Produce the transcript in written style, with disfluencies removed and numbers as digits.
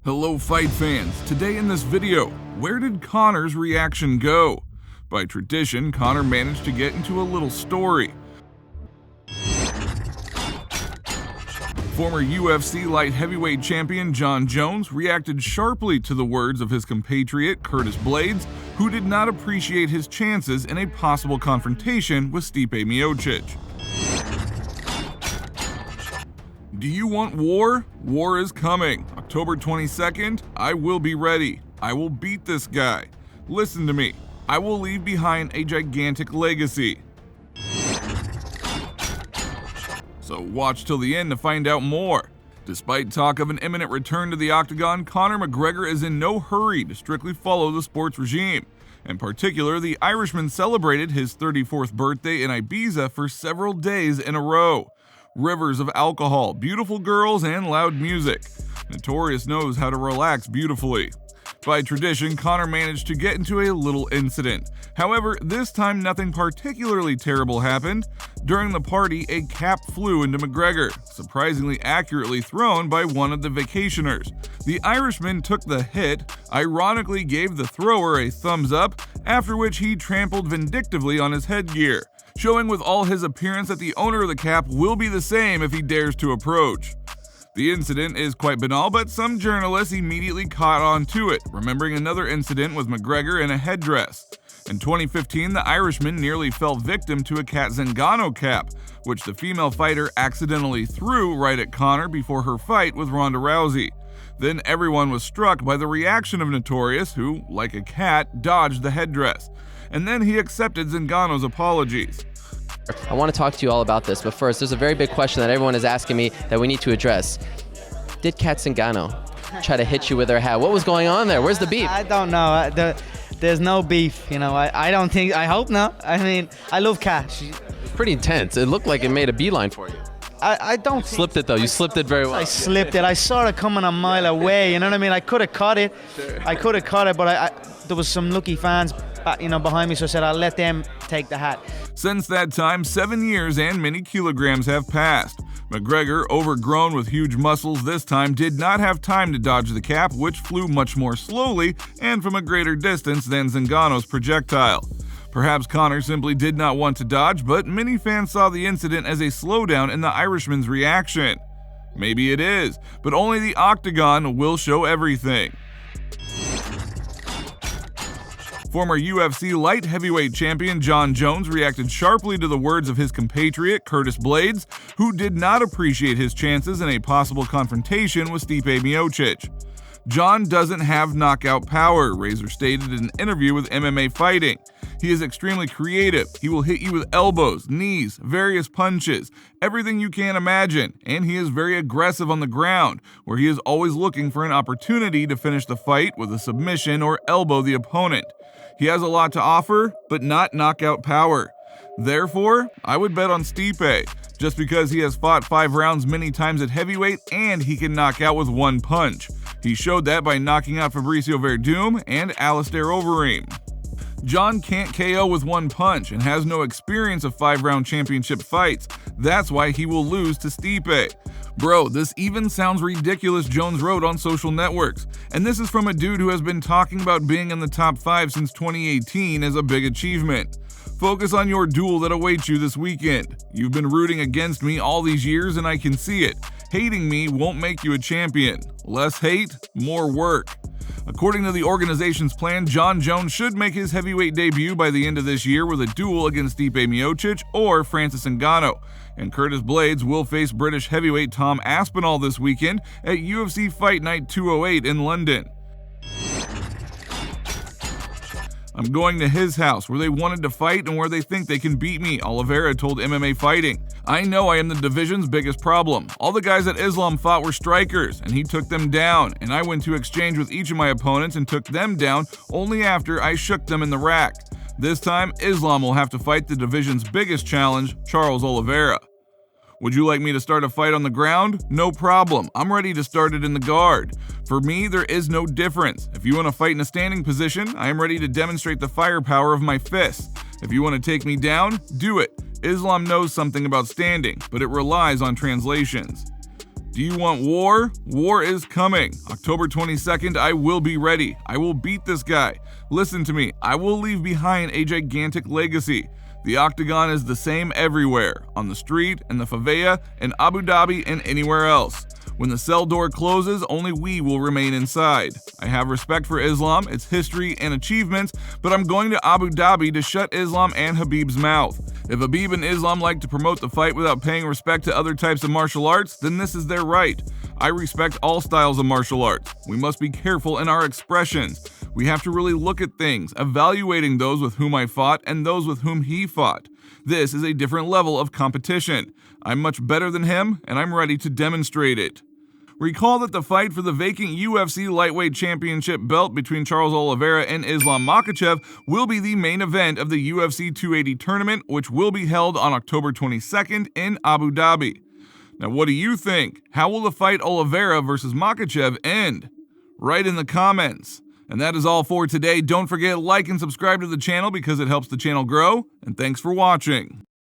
Hello fight fans, today in this video, where did Conor's reaction go? By tradition, Conor managed to get into a little story. Former UFC light heavyweight champion Jon Jones reacted sharply to the words of his compatriot Curtis Blaydes, who did not appreciate his chances in a possible confrontation with Stipe Miocic. Do you want war? War is coming. October 22nd, I will be ready. I will beat this guy. Listen to me. I will leave behind a gigantic legacy. So watch till the end to find out more. Despite talk of an imminent return to the octagon, Conor McGregor is in no hurry to strictly follow the sports regime. In particular, the Irishman celebrated his 34th birthday in Ibiza for several days in a row. Rivers of alcohol, beautiful girls, and loud music. Notorious knows how to relax beautifully. By tradition, Conor managed to get into a little incident. However, this time nothing particularly terrible happened. During the party, a cap flew into McGregor, surprisingly accurately thrown by one of the vacationers. The Irishman took the hit, ironically gave the thrower a thumbs up, after which he trampled vindictively on his headgear, showing with all his appearance that the owner of the cap will be the same if he dares to approach. The incident is quite banal, but some journalists immediately caught on to it, remembering another incident with McGregor in a headdress. In 2015, the Irishman nearly fell victim to a Cat Zingano cap, which the female fighter accidentally threw right at Conor before her fight with Ronda Rousey. Then everyone was struck by the reaction of Notorious, who, like a cat, dodged the headdress. And then he accepted Zingano's apologies. I want to talk to you all about this, but first, there's a very big question that everyone is asking me that we need to address. Did Cat Zingano try to hit you with her hat? What was going on there? Where's the beef? I don't know. There's no beef, you know. I don't think, I hope not. I mean, I love Cat. Pretty intense. It looked like it made a beeline for you. I don't think slipped it though. You slipped it very well. I slipped it. I saw it coming a mile away. You know what I mean? I could have caught it. Sure. I could have caught it, but there was some lucky fans, behind me. So I said I'll let them take the hat. Since that time, 7 years and many kilograms have passed. McGregor, overgrown with huge muscles this time, did not have time to dodge the cap, which flew much more slowly and from a greater distance than Zingano's projectile. Perhaps Conor simply did not want to dodge, but many fans saw the incident as a slowdown in the Irishman's reaction. Maybe it is, but only the octagon will show everything. Former UFC light heavyweight champion Jon Jones reacted sharply to the words of his compatriot Curtis Blaydes, who did not appreciate his chances in a possible confrontation with Stipe Miocic. Jon doesn't have knockout power, Razor stated in an interview with MMA Fighting. He is extremely creative. He will hit you with elbows, knees, various punches, everything you can imagine, and he is very aggressive on the ground, where he is always looking for an opportunity to finish the fight with a submission or elbow the opponent. He has a lot to offer, but not knockout power. Therefore, I would bet on Stipe, just because he has fought 5 rounds many times at heavyweight and he can knock out with one punch. He showed that by knocking out Fabricio Werdum and Alistair Overeem. Jon can't KO with one punch and has no experience of 5-round championship fights. That's why he will lose to Stipe. Bro, this even sounds ridiculous, Jones wrote on social networks. And this is from a dude who has been talking about being in the top 5 since 2018 as a big achievement. Focus on your duel that awaits you this weekend. You've been rooting against me all these years and I can see it. Hating me won't make you a champion. Less hate, more work. According to the organization's plan, Jon Jones should make his heavyweight debut by the end of this year with a duel against Stipe Miocic or Francis Ngannou. And Curtis Blaydes will face British heavyweight Tom Aspinall this weekend at UFC Fight Night 208 in London. I'm going to his house where they wanted to fight and where they think they can beat me, Oliveira told MMA Fighting. I know I am the division's biggest problem. All the guys that Islam fought were strikers, and he took them down, and I went to exchange with each of my opponents and took them down only after I shook them in the rack. This time, Islam will have to fight the division's biggest challenge, Charles Oliveira. Would you like me to start a fight on the ground? No problem. I'm ready to start it in the guard. For me, there is no difference. If you want to fight in a standing position, I am ready to demonstrate the firepower of my fists. If you want to take me down, do it. Islam knows something about standing, but it relies on translations. Do you want war? War is coming. October 22nd, I will be ready. I will beat this guy. Listen to me, I will leave behind a gigantic legacy. The octagon is the same everywhere, on the street, in the favela, in Abu Dhabi, and anywhere else. When the cell door closes, only we will remain inside. I have respect for Islam, its history, and achievements, but I'm going to Abu Dhabi to shut Islam and Habib's mouth. If Habib and Islam like to promote the fight without paying respect to other types of martial arts, then this is their right. I respect all styles of martial arts. We must be careful in our expressions. We have to really look at things, evaluating those with whom I fought and those with whom he fought. This is a different level of competition. I'm much better than him, and I'm ready to demonstrate it. Recall that the fight for the vacant UFC lightweight championship belt between Charles Oliveira and Islam Makhachev will be the main event of the UFC 280 tournament, which will be held on October 22nd in Abu Dhabi. Now, what do you think? How will the fight Oliveira versus Makhachev end? Write in the comments. And that is all for today. Don't forget to like and subscribe to the channel because it helps the channel grow. And thanks for watching.